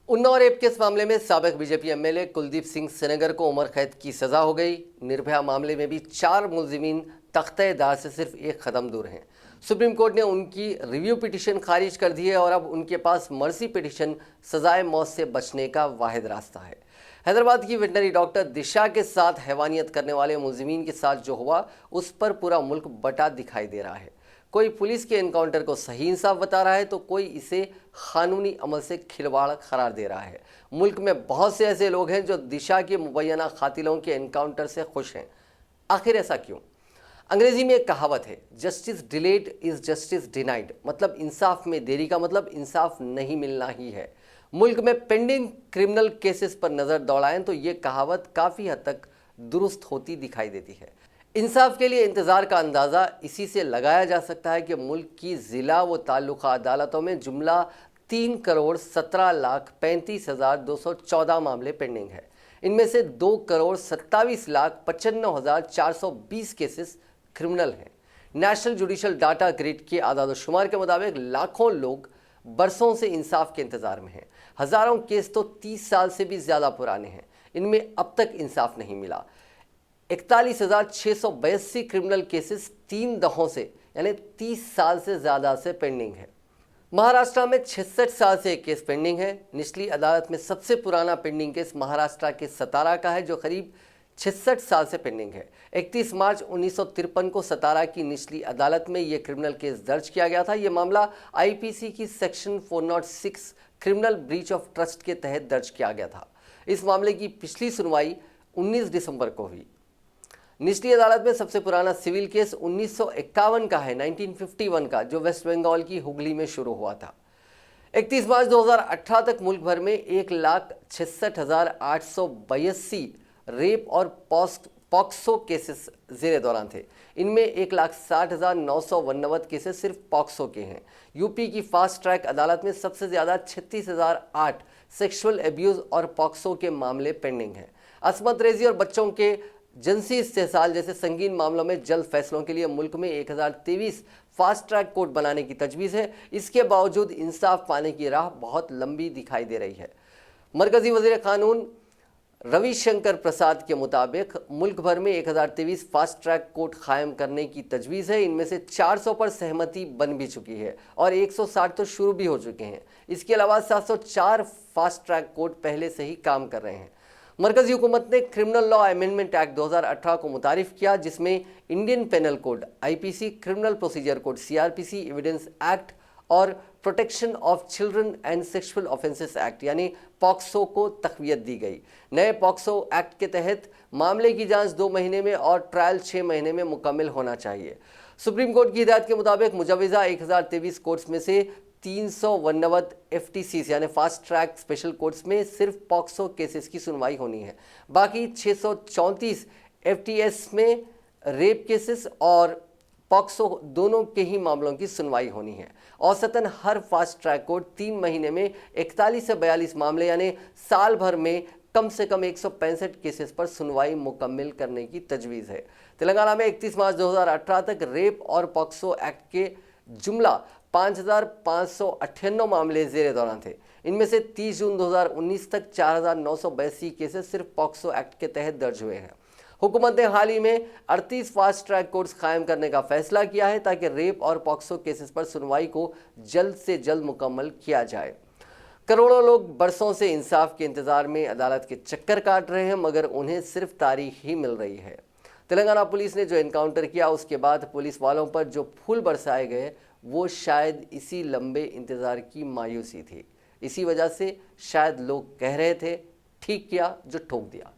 Unnao rape case मामले में साबिक बीजेपी एमएलए कुलदीप सिंह सेनेगर को उम्र कैद की सजा हो गई। निर्भया मामले में भी 4 मुलजिमीन तख्तेदार से सिर्फ एक कदम दूर हैं। सुप्रीम कोर्ट ने उनकी रिव्यू पिटीशन खारिज कर दी है और अब उनके पास मर्सी पिटीशन सजाए मौत से बचने का वाहिद रास्ता है। हैदराबाद की वेटनरी डॉक्टर दिशा के साथ हैवानियत करने वाले मुलजिमीन के साथ जो हुआ उस पर पूरा मुल्क बटा दिखाई दे रहा है। कोई पुलिस के एनकाउंटर को सही इंसाफ बता रहा है तो कोई इसे कानूनी अमल से खिलवाड़ करार दे रहा है। मुल्क में बहुत से ऐसे लोग हैं जो दिशा के मुबैना कातिलों के एनकाउंटर से खुश हैं। आखिर ऐसा क्यों? अंग्रेजी में एक कहावत है, justice delayed is justice denied. मतलब इंसाफ में देरी का मतलब इंसाफ नहीं मिलना ही है। मुल्क में पेंडिंग क्रिमिनल केसेस पर नजर दौड़ाएं तो ये कहावत काफी हद तक दुरुस्त होती दिखाई देती है। इंसाफ के लिए इंतज़ार का अंदाज़ा इसी से लगाया जा सकता है कि मुल्क की ज़िला व ताल्लुक़ा अदालतों में जुमला 3,17,35,214 मामले पेंडिंग है। इनमें से 2,27,95,420 केसेस क्रिमिनल हैं। नेशनल जुडिशल डाटा ग्रिड के आदाद-ओ-शुमार के मुताबिक लाखों लोग बरसों से इंसाफ के इंतज़ार में हैं। हज़ारों केस तो 30 साल से भी ज़्यादा पुराने हैं। इनमें अब तक इंसाफ नहीं मिला। 41,682 क्रिमिनल केसेस 3 दहों से यानी 30 साल से ज़्यादा से पेंडिंग है। महाराष्ट्र में 66 साल से एक केस पेंडिंग है। निचली अदालत में सबसे पुराना पेंडिंग केस महाराष्ट्र के सतारा का है जो करीब 66 साल से पेंडिंग है। 31 मार्च 1953 को सतारा की निचली अदालत में यह क्रिमिनल केस दर्ज किया गया था। यह मामला आईपीसी की section 406 criminal breach of trust के तहत दर्ज किया गया था। इस मामले की पिछली सुनवाई 19 दिसंबर को हुई। निचली अदालत में सबसे पुराना सिविल केस 1951 का है, 1951 का, जो वेस्ट बंगाल की हुगली में शुरू हुआ था। 31 मार्च 2018 तक मुल्क भर में 1,66,882 रेप और पॉक्सो केसेस जेर दौरान थे। इनमें 1,60,999 केसेस सिर्फ पॉक्सो के हैं। यूपी की फास्ट ट्रैक अदालत में सबसे ज़्यादा 36,008 सेक्सुअल एब्यूज़ और पॉक्सो के मामले पेंडिंग हैं। असमत रेजी और बच्चों के जिनसी इस्तेसाल जैसे संगीन मामलों में जल्द फैसलों के लिए मुल्क में 1023 फास्ट ट्रैक कोर्ट बनाने की तजवीज़ है। इसके बावजूद इंसाफ पाने की राह बहुत लंबी दिखाई दे रही है। मरकजी वज़ीर कानून रविशंकर प्रसाद के मुताबिक मुल्क भर में 1023 फास्ट ट्रैक कोर्ट कायम करने की तजवीज़ है। इनमें से 400 पर सहमति बन भी चुकी है और 160 तो शुरू भी हो चुके हैं। इसके अलावा 704 फास्ट ट्रैक कोर्ट पहले से ही काम कर रहे हैं। मरकजी हुकूमत ने क्रिमिनल लॉ अमेंडमेंट एक्ट 2018 को मुतारिफ किया, जिसमें Indian penal code IPC, criminal procedure code CrPC, evidence act और protection of children and sexual offences act यानी पॉक्सो को तक़वियत दी गई। नए पॉक्सो एक्ट के तहत मामले की जांच 2 महीने में और ट्रायल 6 महीने में मुकम्मल होना चाहिए। सुप्रीम कोर्ट की हिदायत के मुताबिक मुजवज़ा 1023 कोर्ट्स में से 399 एफटीसी यानी फास्ट ट्रैक स्पेशल कोर्ट्स में सिर्फ पॉक्सो केसेस की सुनवाई होनी है। बाकी 634 एफटीएस में रेप केसेस और पॉक्सो दोनों के ही मामलों की सुनवाई होनी है। औसतन हर फास्ट ट्रैक कोर्ट 3 महीने में 41 से 42 मामले यानी साल भर में कम से कम 165 केसेस पर सुनवाई मुकम्मल करने की तजवीज़ है। तेलंगाना में 31 मार्च 2018 तक रेप और पॉक्सो एक्ट के जुमला 5,598 मामले जेर दौरान थे। इनमें से 30 जून 2019 तक 4,982 केसेस सिर्फ पॉक्सो एक्ट के तहत दर्ज हुए हैं। हुकूमत ने हाल ही में 38 फास्ट ट्रैक कोर्ट्स कायम करने का फैसला किया है ताकि रेप और पॉक्सो केसेस पर सुनवाई को जल्द से जल्द मुकम्मल किया जाए। करोड़ों लोग बरसों से इंसाफ के इंतजार में अदालत के चक्कर काट रहे हैं, मगर उन्हें सिर्फ तारीख ही मिल रही है। तेलंगाना पुलिस ने जो एनकाउंटर किया उसके बाद पुलिस वालों पर जो फूल बरसाए गए वो शायद इसी लंबे इंतज़ार की मायूसी थी। इसी वजह से शायद लोग कह रहे थे, ठीक किया जो ठोक दिया।